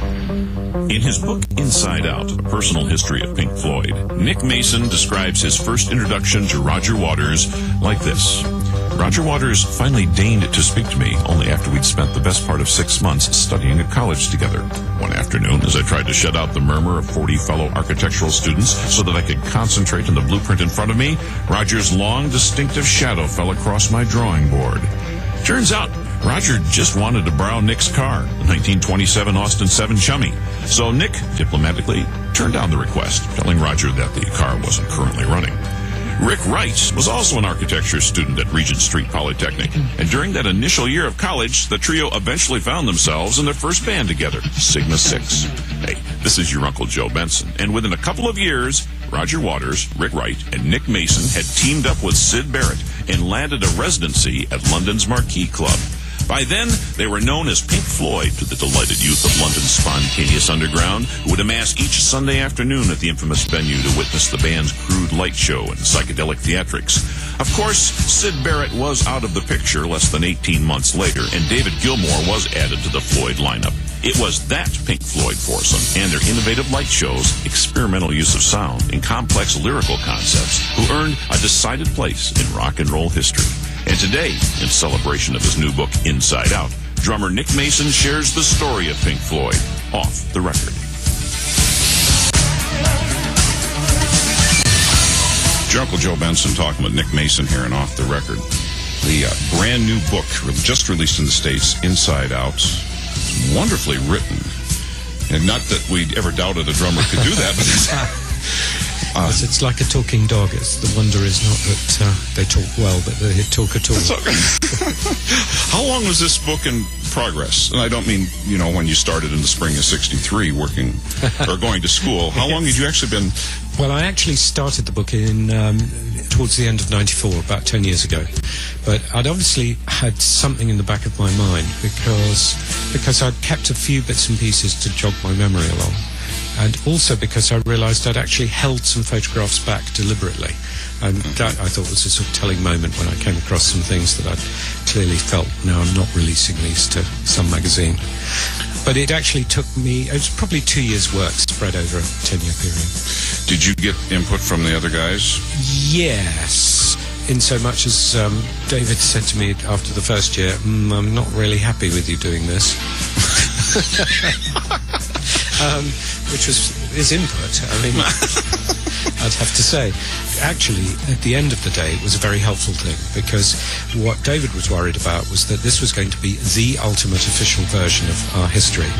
In his book Inside Out, A Personal History of Pink Floyd, Nick Mason describes his first introduction to Roger Waters like this. Roger Waters finally deigned to speak to me only after we'd spent the best part of 6 months studying at college together. One afternoon, as I tried to shut out the murmur of 40 fellow architectural students so that I could concentrate on the blueprint in front of me, Roger's long, distinctive shadow fell across my drawing board. Turns out, Roger just wanted to borrow Nick's car, a 1927 Austin 7 Chummy. So Nick diplomatically turned down the request, telling Roger that the car wasn't currently running. Rick Wright was also an architecture student at Regent Street Polytechnic, and during that initial year of college, the trio eventually found themselves in their first band together, Sigma 6. Hey, this is your Uncle Joe Benson, and within a couple of years, Roger Waters, Rick Wright, and Nick Mason had teamed up with Sid Barrett and landed a residency at London's Marquee Club. By then, they were known as Pink Floyd to the delighted youth of London's spontaneous underground, who would amass each Sunday afternoon at the infamous venue to witness the band's crude light show and psychedelic theatrics. Of course, Sid Barrett was out of the picture less than 18 months later, and David Gilmour was added to the Floyd lineup. It was that Pink Floyd foursome and their innovative light shows, experimental use of sound, and complex lyrical concepts who earned a decided place in rock and roll history. And today, in celebration of his new book, Inside Out, drummer Nick Mason shares the story of Pink Floyd off the record. Your Uncle Joe Benson talking with Nick Mason here and Off the Record. The brand new book just released in the States, Inside Out. It's wonderfully written. And not that we'd ever doubted a drummer could do that, but it's like a talking dog. The wonder is not that they talk well, but they talk at all. How long was this book in progress? And I don't mean, when you started in the spring of '63 working or going to school. How long had you actually been? Well, I actually started the book in towards the end of '94, about 10 years ago. But I'd obviously had something in the back of my mind because I'd kept a few bits and pieces to jog my memory along. And also because I realised I'd actually held some photographs back deliberately. And that, I thought, was a sort of telling moment when I came across some things that I'd clearly felt, now I'm not releasing these to some magazine. But it actually took me, it was probably 2 years' work spread over a 10-year period. Did you get input from the other guys? Yes. In so much as David said to me after the first year, I'm not really happy with you doing this. Which was his input. I mean, I'd have to say. Actually, at the end of the day, it was a very helpful thing, because what David was worried about was that this was going to be the ultimate official version of our history.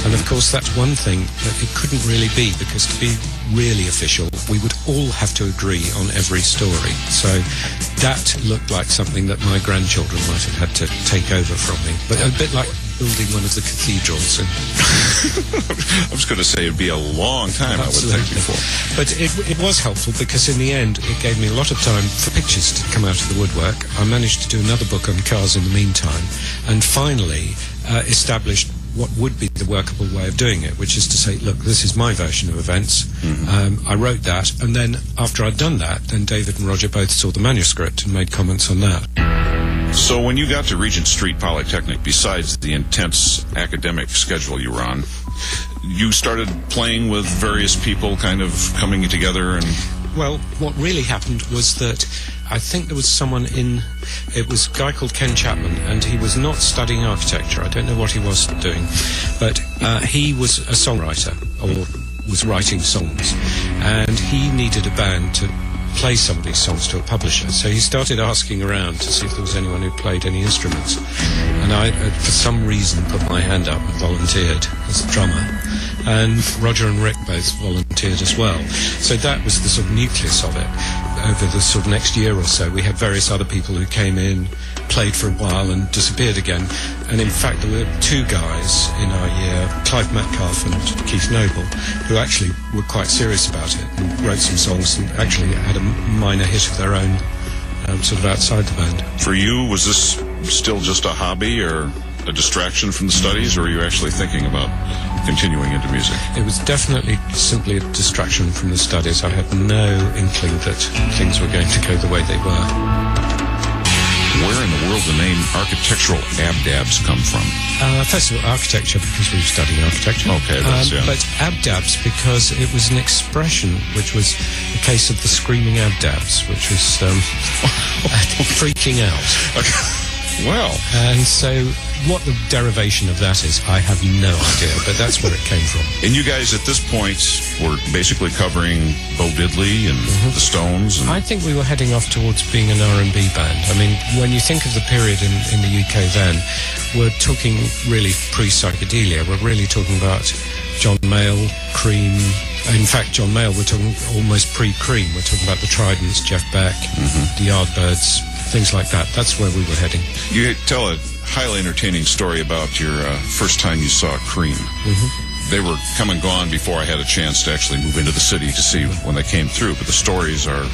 And of course, that's one thing that it couldn't really be, because to be really official, we would all have to agree on every story. So that looked like something that my grandchildren might have had to take over from me. But a bit like building one of the cathedrals. I was going to say it'd be a long time. Absolutely. I would think before. But it was helpful, because in the end it gave me a lot of time for pictures to come out of the woodwork. I managed to do another book on cars in the meantime, and finally established what would be the workable way of doing it, which is to say, look, this is my version of events. I wrote that, and then after I'd done that, then David and Roger both saw the manuscript and made comments on that. So when you got to Regent Street Polytechnic, besides the intense academic schedule you were on, you started playing with various people, kind of coming together and... Well, what really happened was that I think there was someone it was a guy called Ken Chapman, and he was not studying architecture. I don't know what he was doing, but he was a songwriter, or was writing songs, and he needed a band to play some of these songs to a publisher. So he started asking around to see if there was anyone who played any instruments. And I, for some reason, put my hand up and volunteered as a drummer. And Roger and Rick both volunteered as well. So that was the sort of nucleus of it. Over the sort of next year or so, we had various other people who came in, played for a while and disappeared again. And in fact, there were two guys in our year, Clive Metcalf and Keith Noble, who actually were quite serious about it and wrote some songs and actually had a minor hit of their own sort of outside the band. For you, was this still just a hobby or a distraction from the studies, or were you actually thinking about continuing into music? It was definitely simply a distraction from the studies. I had no inkling that things were going to go the way they were. where in the world the name architectural abdabs come from? First of all, architecture, because we were studying architecture. Okay, that's, yeah. But abdabs, because it was an expression which was the case of the screaming abdabs, which was freaking out. Okay. Well. And so what the derivation of that is, I have no idea, but that's where it came from. And you guys at this point were basically covering Bo Diddley and the Stones? And I think we were heading off towards being an R&B band. I mean, when you think of the period in the UK then, we're talking really pre-psychedelia. We're really talking about John Mayall, Cream. In fact, John Mayall, we're talking almost pre-Cream. We're talking about the Tridents, Jeff Beck, the Yardbirds, things like that. That's where we were heading. you tell a highly entertaining story about your first time you saw Cream. They were come and gone before I had a chance to actually move into the city to see when they came through, but the stories are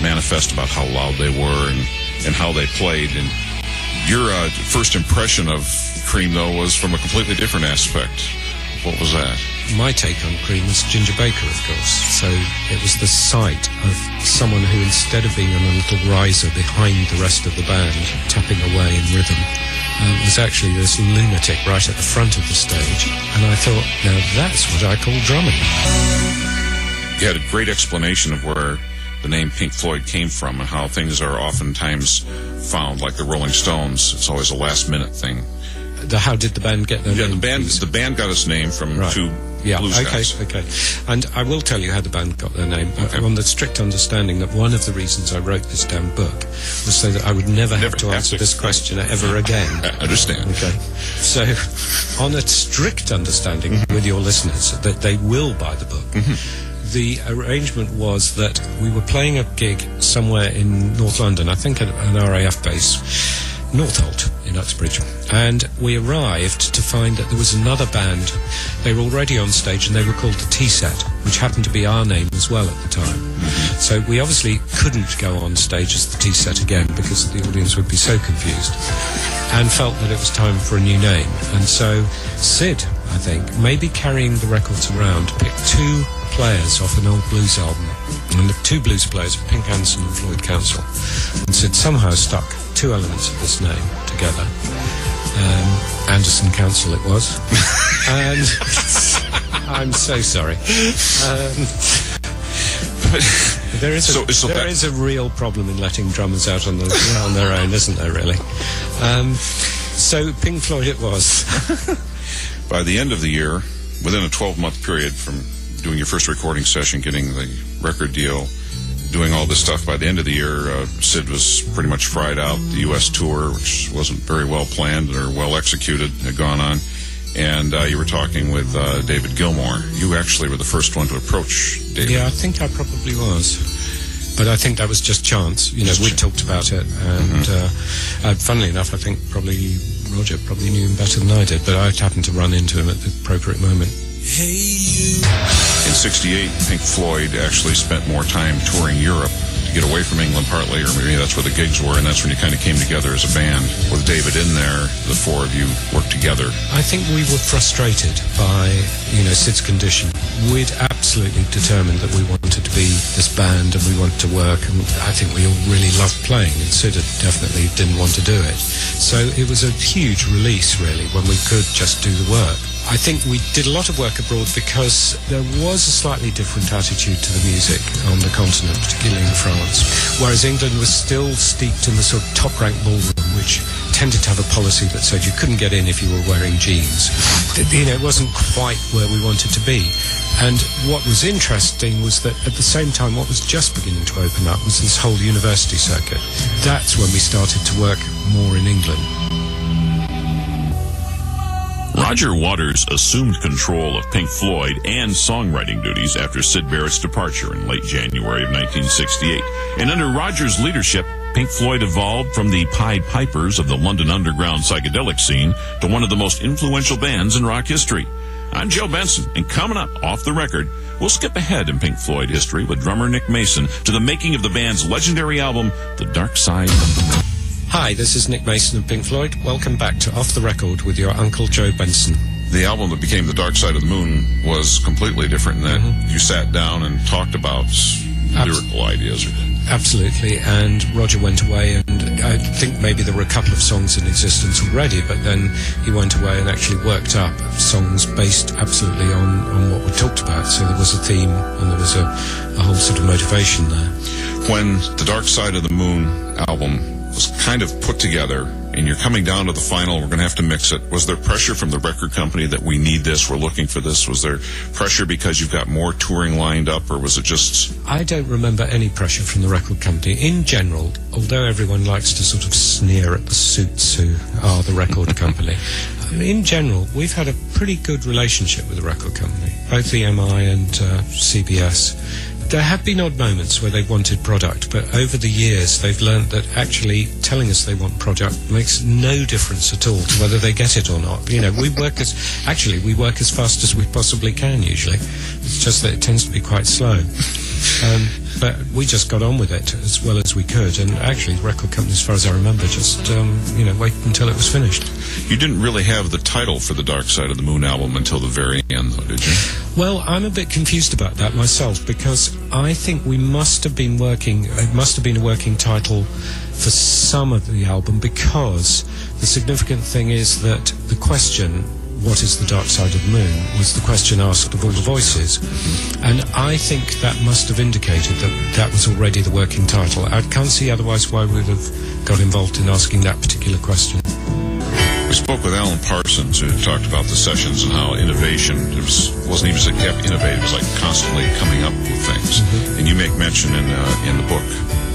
manifest about how loud they were and how they played. And your first impression of Cream, though, was from a completely different aspect. What was that? My take on Cream was Ginger Baker, of course. So it was the sight of someone who, instead of being on a little riser behind the rest of the band, tapping away in rhythm, was actually this lunatic right at the front of the stage. And I thought, now that's what I call drumming. You had a great explanation of where the name Pink Floyd came from and how things are oftentimes found, like the Rolling Stones. It's always a last-minute thing. How did the band get their name? The band got its name from two blues guys. Okay. And I will tell you how the band got their name. On the strict understanding that one of the reasons I wrote this damn book was so that I would never have to answer this question ever again. I understand. Okay. So, on a strict understanding with your listeners that they will buy the book, the arrangement was that we were playing a gig somewhere in North London, I think at an RAF base, Northolt in Uxbridge, and we arrived to find that there was another band. They were already on stage and they were called the T-Set, which happened to be our name as well at the time. So we obviously couldn't go on stage as the T-Set again because the audience would be so confused, and felt that it was time for a new name. And so Sid, I think, maybe carrying the records around, picked two players off an old blues album, and the two blues players were Pink Hansen and Floyd Council, and Sid somehow stuck two elements of this name together. Anderson Council it was. And I'm so sorry. There is a real problem in letting drummers out on their own, isn't there, really? So Pink Floyd it was. By the end of the year, within a 12-month period from doing your first recording session, getting the record deal, doing all this stuff, by the end of the year, Sid was pretty much fried out. The U.S. tour, which wasn't very well planned or well executed, had gone on. And you were talking with David Gilmour. You actually were the first one to approach David. Yeah, I think I probably was. But I think that was just chance. You know, we talked about it. And funnily enough, I think probably Roger probably knew him better than I did. But I happened to run into him at the appropriate moment. Hey, you. In '68, Pink Floyd actually spent more time touring Europe to get away from England partly, or maybe that's where the gigs were, and that's when you kind of came together as a band. With David in there, the four of you worked together. I think we were frustrated by, Sid's condition. We'd absolutely determined that we wanted to be this band and we wanted to work, and I think we all really loved playing, and Sid definitely didn't want to do it. So it was a huge release, really, when we could just do the work. I think we did a lot of work abroad because there was a slightly different attitude to the music on the continent, particularly in France, whereas England was still steeped in the sort of top-ranked ballroom, which tended to have a policy that said you couldn't get in if you were wearing jeans. It wasn't quite where we wanted to be. And what was interesting was that at the same time, what was just beginning to open up was this whole university circuit. That's when we started to work more in England. Roger Waters assumed control of Pink Floyd and songwriting duties after Syd Barrett's departure in late January of 1968. And under Roger's leadership, Pink Floyd evolved from the Pied Pipers of the London underground psychedelic scene to one of the most influential bands in rock history. I'm Joe Benson, and coming up off the record, we'll skip ahead in Pink Floyd history with drummer Nick Mason to the making of the band's legendary album, The Dark Side of the Moon. Hi, this is Nick Mason of Pink Floyd. Welcome back to Off the Record with your Uncle Joe Benson. The album that became The Dark Side of the Moon was completely different in that you sat down and talked about lyrical ideas. absolutely. And Roger went away, and I think maybe there were a couple of songs in existence already, but then he went away and actually worked up songs based absolutely on what we talked about. So there was a theme, and there was a whole sort of motivation there. When the Dark Side of the Moon album was kind of put together, and you're coming down to the final, we're going to have to mix it. Was there pressure from the record company that we need this, we're looking for this? Was there pressure because you've got more touring lined up, or was it just... I don't remember any pressure from the record company. In general, although everyone likes to sort of sneer at the suits who are the record company, in general, we've had a pretty good relationship with the record company, both EMI and CBS. There have been odd moments where they've wanted product, but over the years they've learned that actually telling us they want product makes no difference at all to whether they get it or not. You know, we work as fast as we possibly can usually. It's just that it tends to be quite slow. But we just got on with it as well as we could, and actually the record company, as far as I remember, just waited until it was finished. You didn't really have the title for the Dark Side of the Moon album until the very end, though, did you? Well, I'm a bit confused about that myself, because I think it must have been a working title for some of the album, because the significant thing is that the question, what is the dark side of the moon, was the question asked of all the voices. And I think that must have indicated that that was already the working title. I can't see otherwise why we would have got involved in asking that particular question. We spoke with Alan Parsons, who talked about the sessions and how innovation, wasn't even just kept innovative, it was like constantly coming up with things. Mm-hmm. And you make mention in the book,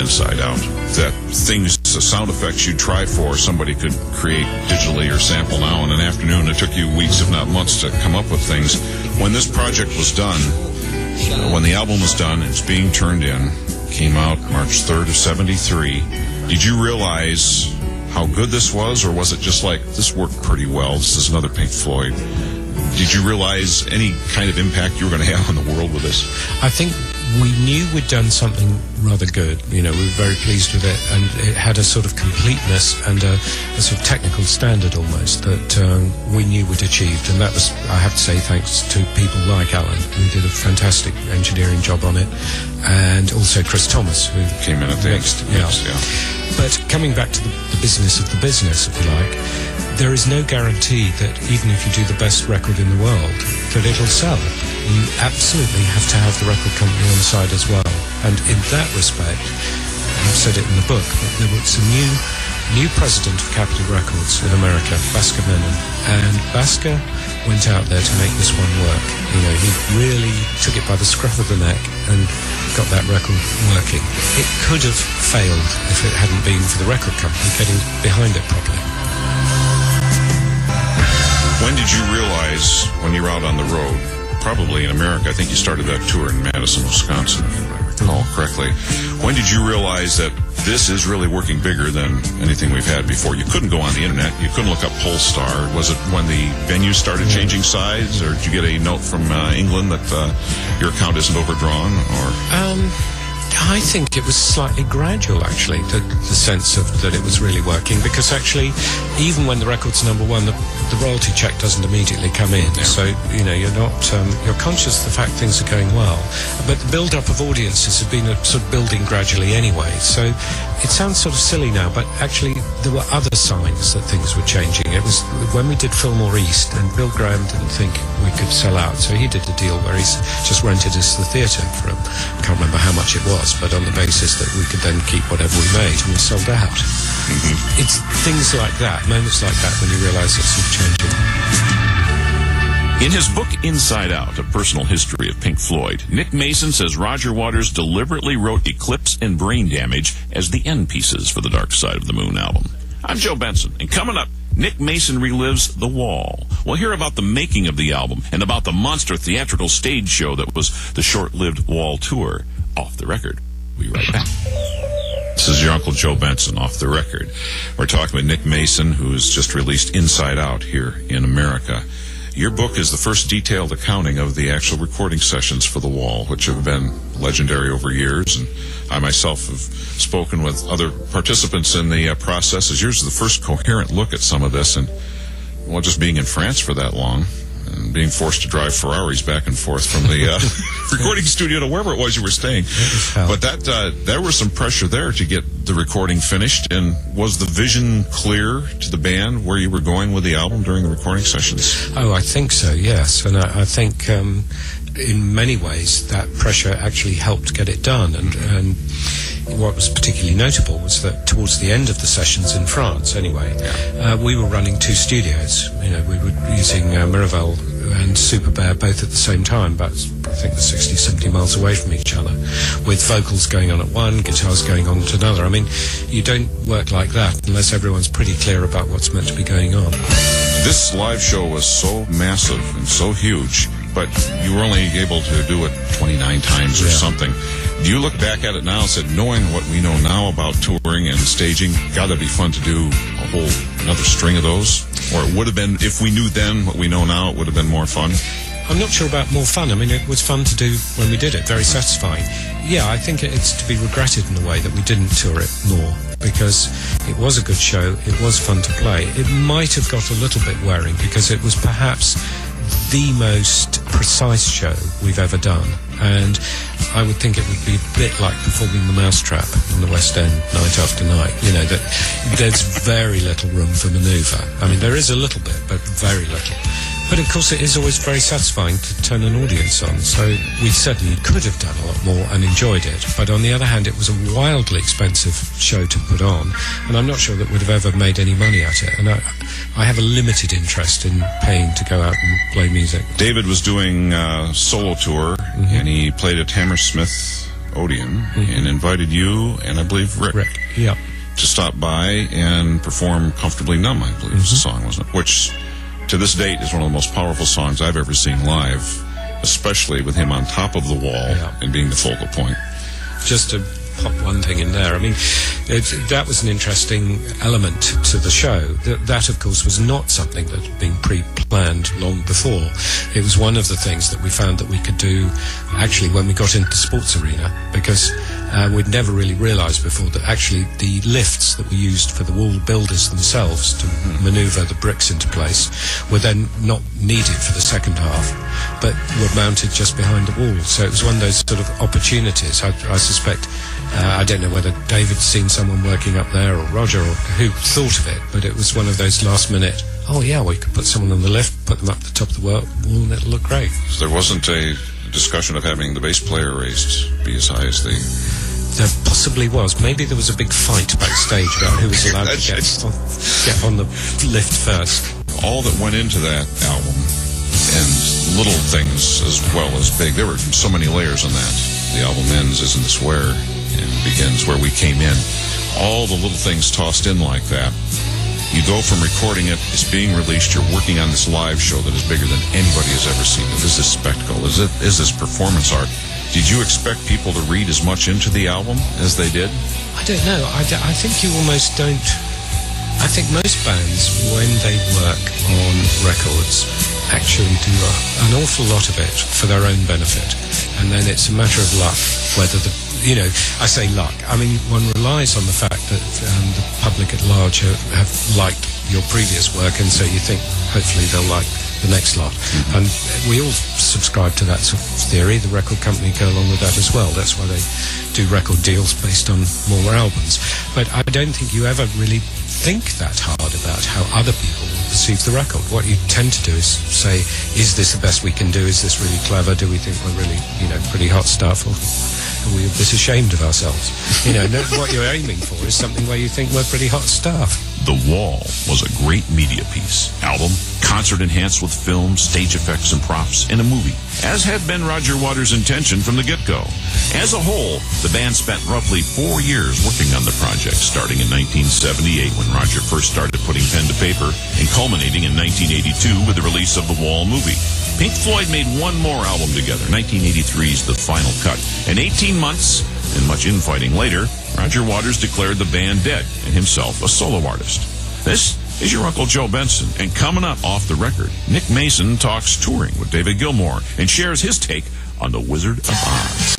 Inside Out, that things, the sound effects you'd try for, somebody could create digitally or sample now in an afternoon. It took you weeks, if not months, to come up with things. When this project was done, when the album was done, it's being turned in, came out March 3rd of 73, did you realize how good this was, or was it just like, this worked pretty well, this is another Pink Floyd? Did you realize any kind of impact you were going to have on the world with this? I think we knew we'd done something rather good. You know, we were very pleased with it, and it had a sort of completeness and a sort of technical standard almost that we knew we'd achieved. And that was, I have to say, thanks to people like Alan, who did a fantastic engineering job on it, and also Chris Thomas, who came in at the next. Yes, yeah. But coming back to the business of the business, if you like, there is no guarantee that even if you do the best record in the world, that it'll sell. You absolutely have to have the record company on the side as well. And in that respect, I've said it in the book, but there was a new president of Capitol Records in America, Basker Menon, and Basker went out there to make this one work. You know, he really took it by the scruff of the neck and got that record working. It could have failed if it hadn't been for the record company getting behind it properly. When did you realize, when you were out on the road, probably in America, I think you started that tour in Madison, Wisconsin, if I recall correctly, when did you realize that this is really working bigger than anything we've had before? You couldn't go on the internet, you couldn't look up Polestar. Was it when the venues started changing size, or did you get a note from England that your account isn't overdrawn? Or I think it was slightly gradual, actually, the sense of that it was really working, because actually, even when the record's number one, the royalty check doesn't immediately come in. Yeah. So, you know, you're not, you're conscious of the fact things are going well. But the build-up of audiences had been sort of building gradually anyway. So it sounds sort of silly now, but actually there were other signs that things were changing. It was when we did Fillmore East, and Bill Graham didn't think we could sell out, so he did a deal where he just rented us the theatre for I can't remember how much it was, but on the basis that we could then keep whatever we made, and we sold out. Mm-hmm. It's things like that, moments like that, when you realise it's sort of changing. In his book Inside Out, A Personal History of Pink Floyd, Nick Mason says Roger Waters deliberately wrote Eclipse and Brain Damage as the end pieces for the Dark Side of the Moon album. I'm Joe Benson, and coming up, Nick Mason relives The Wall. We'll hear about the making of the album and about the monster theatrical stage show that was the short-lived Wall tour. Off the Record. We'll be right back. This is your Uncle Joe Benson, Off the Record. We're talking with Nick Mason, who has just released Inside Out here in America. Your book is the first detailed accounting of the actual recording sessions for The Wall, which have been legendary over years, and I myself have spoken with other participants in the process. Yours is the first coherent look at some of this, and well, just being in France for that long, and and being forced to drive Ferraris back and forth from the recording studio to wherever it was you were staying. But there was some pressure there to get the recording finished. And was the vision clear to the band where you were going with the album during the recording sessions? Oh, I think so, yes. And I think in many ways that pressure actually helped get it done. And what was particularly notable was that towards the end of the sessions in France, anyway, we were running two studios. You know, we were using Miraval and Super Bear both at the same time, but I think they're 60, 70 miles away from each other, with vocals going on at one, guitars going on at another. I mean, you don't work like that unless everyone's pretty clear about what's meant to be going on. This live show was so massive and so huge, but you were only able to do it 29 times or something. Do you look back at it now and said, knowing what we know now about touring and staging, gotta be fun to do a whole another string of those? Or it would have been, if we knew then what we know now, it would have been more fun? I'm not sure about more fun. I mean, it was fun to do when we did it, very satisfying. Yeah, I think it's to be regretted in a way that we didn't tour it more, because it was a good show, it was fun to play. It might have got a little bit wearing, because it was perhaps the most precise show we've ever done. And I would think it would be a bit like performing the Mousetrap on the West End night after night. You know, that there's very little room for manoeuvre. I mean, there is a little bit, but very little. But of course it is always very satisfying to turn an audience on, so we certainly could have done a lot more and enjoyed it. But on the other hand, it was a wildly expensive show to put on, and I'm not sure that we'd have ever made any money at it. And I have a limited interest in paying to go out and play music. David was doing a solo tour, and he played at Hammersmith Odeon, and invited you, and I believe Rick. Yeah. To stop by and perform Comfortably Numb, I believe was the song, wasn't it? Which, to this date, is one of the most powerful songs I've ever seen live, especially with him on top of the wall and being the focal point. Just to pop one thing in there, I mean, that was an interesting element to the show. That, of course, was not something that had been pre-planned long before. It was one of the things that we found that we could do, actually, when we got into the sports arena, because we'd never really realised before that actually the lifts that we used for the wall builders themselves to manoeuvre the bricks into place were then not needed for the second half, but were mounted just behind the wall. So it was one of those sort of opportunities. I suspect, I don't know whether David's seen someone working up there or Roger or who thought of it, but it was one of those last minute, oh yeah, we could put someone on the lift, put them up the top of the wall and it'll look great. So there wasn't a discussion of having the bass player raised be as high as the... There possibly was. Maybe there was a big fight backstage about who was allowed to get on the lift first. All that went into that album, and little things as well as big, there were so many layers on that. The album ends, isn't this where, and begins where we came in. All the little things tossed in like that. You go from recording it, it's being released, you're working on this live show that is bigger than anybody has ever seen. Is this spectacle? Is this performance art? Did you expect people to read as much into the album as they did? I don't know. I think you almost don't. I think most bands, when they work on records, actually do an awful lot of it for their own benefit. And then it's a matter of luck whether the... You know, I say luck. I mean, one relies on the fact that the public at large have liked your previous work, and so you think, hopefully they'll like the next lot. And we all subscribe to that sort of theory. The record company go along with that as well. That's why they do record deals based on more albums. But I don't think you ever really think that hard about how other people perceive the record. What you tend to do is say, is this the best we can do? Is this really clever? Do we think we're really, pretty hot stuff? Or are we a bit ashamed of ourselves? What you're aiming for is something where you think we're pretty hot stuff. The Wall was a great media piece. Album, concert enhanced with film, stage effects and props, and a movie, as had been Roger Waters' intention from the get-go. As a whole, the band spent roughly 4 years working on the project, starting in 1978 when Roger first started putting pen to paper, and culminating in 1982 with the release of the Wall movie. Pink Floyd made one more album together, 1983's The Final Cut, and 18 months and much infighting later, Roger Waters declared the band dead and himself a solo artist. This is your Uncle Joe Benson, and coming up off the record, Nick Mason talks touring with David Gilmour and shares his take on The Wizard of Oz.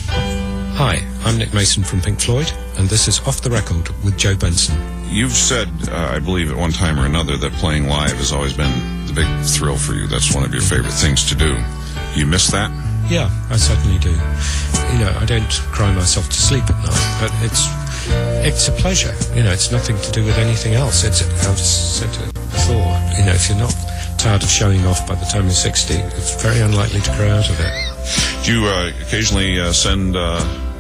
Hi, I'm Nick Mason from Pink Floyd, and this is Off the Record with Joe Benson. You've said, I believe at one time or another, that playing live has always been the big thrill for you. That's one of your favorite things to do. You miss that? Yeah, I certainly do. I don't cry myself to sleep at night, but it's a pleasure. It's nothing to do with anything else. I've said it before, if you're not tired of showing off by the time you're 60, it's very unlikely to grow out of it. Do you occasionally send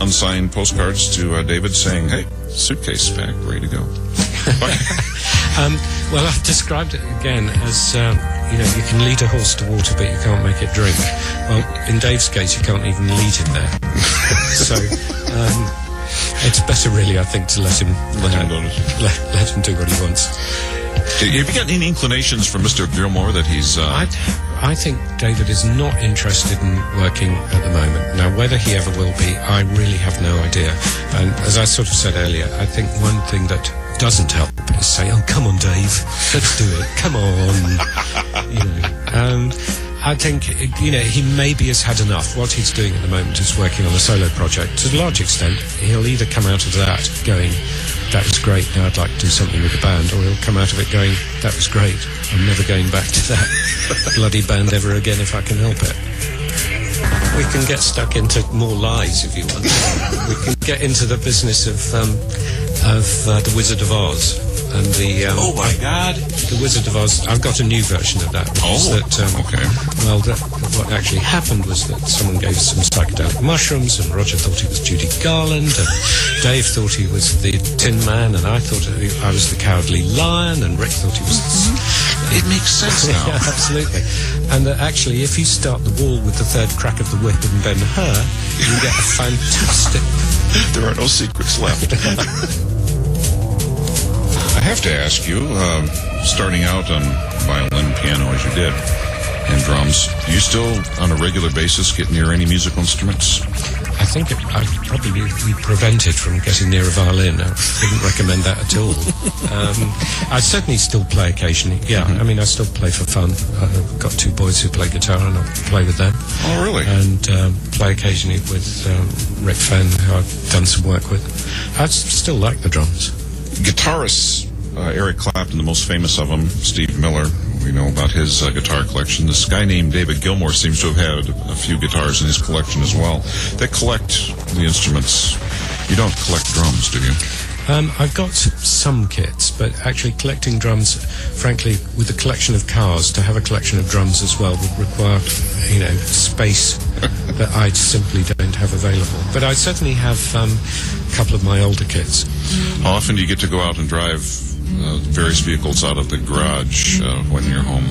unsigned postcards to David saying, hey, suitcase packed, ready to go? Well, I've described it again as, you can lead a horse to water, but you can't make it drink. Well, in Dave's case, you can't even lead him there. So, it's better, really, I think, to let him do what he wants. Have you got any inclinations from Mr. Gilmore that he's... I think David is not interested in working at the moment. Now, whether he ever will be, I really have no idea. And as I sort of said earlier, I think one thing that doesn't help is say, oh, come on, Dave, let's do it, come on. I think, he maybe has had enough. What he's doing at the moment is working on a solo project. To a large extent, he'll either come out of that going, that was great, now I'd like to do something with the band, or he'll come out of it going, that was great, I'm never going back to that bloody band ever again if I can help it. We can get stuck into more lies if you want. We can get into the business of The Wizard of Oz. And oh my God! The Wizard of Oz. I've got a new version of that. Okay. Well, what actually happened was that someone gave us some psychedelic mushrooms, and Roger thought he was Judy Garland, and Dave thought he was the Tin Man, and I thought I was the Cowardly Lion, and Rick thought he was... It makes sense now. Yeah, absolutely. And actually, if you start the wall with the third crack of the whip and Ben-Hur, you get a fantastic... There are no secrets left. I have to ask you, starting out on violin, piano as you did, and drums, do you still, on a regular basis, get near any musical instruments? I think I'd probably be prevented from getting near a violin. I wouldn't recommend that at all. I certainly still play occasionally. Yeah, I mean, I still play for fun. I've got two boys who play guitar, and I play with them. Oh, really? And play occasionally with Rick Fenn, who I've done some work with. I still like the drums. Guitarists, Eric Clapton, the most famous of them, Steve Miller, we know about his guitar collection. This guy named David Gilmour seems to have had a few guitars in his collection as well. They collect the instruments. You don't collect drums, do you? I've got some kits, but actually collecting drums, frankly, with a collection of cars, to have a collection of drums as well would require, space that I simply don't have available. But I certainly have a couple of my older kits. How often do you get to go out and drive various vehicles out of the garage when you're home?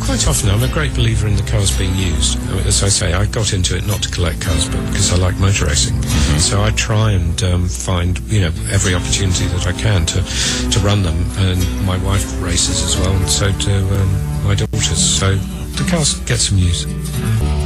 Quite often. I'm a great believer in the cars being used. As I say, I got into it not to collect cars, but because I like motor racing. Mm-hmm. So I try and find, every opportunity that I can to run them. And my wife races as well, and so do my daughters. So the cars get some use.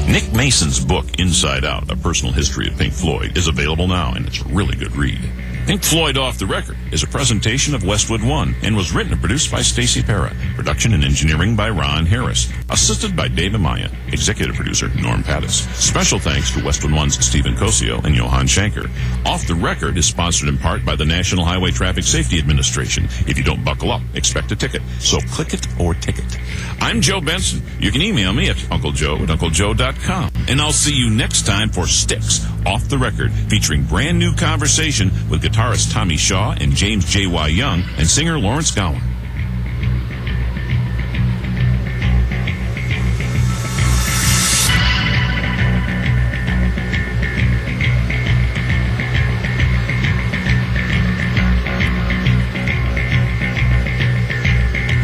Nick Mason's book, Inside Out, A Personal History of Pink Floyd, is available now, and it's a really good read. Pink Floyd Off the Record is a presentation of Westwood One and was written and produced by Stacey Parra. Production and engineering by Ron Harris. Assisted by Dave Amaya. Executive producer Norm Pattis. Special thanks to Westwood One's Stephen Cosio and Johan Schenker. Off the Record is sponsored in part by the National Highway Traffic Safety Administration. If you don't buckle up, expect a ticket. So click it or ticket. I'm Joe Benson. You can email me at unclejoe@unclejoe.com. And I'll see you next time for Sticks Off the Record, featuring brand new conversation with guitarist Tommy Shaw and James J.Y. Young and singer Lawrence Gowan.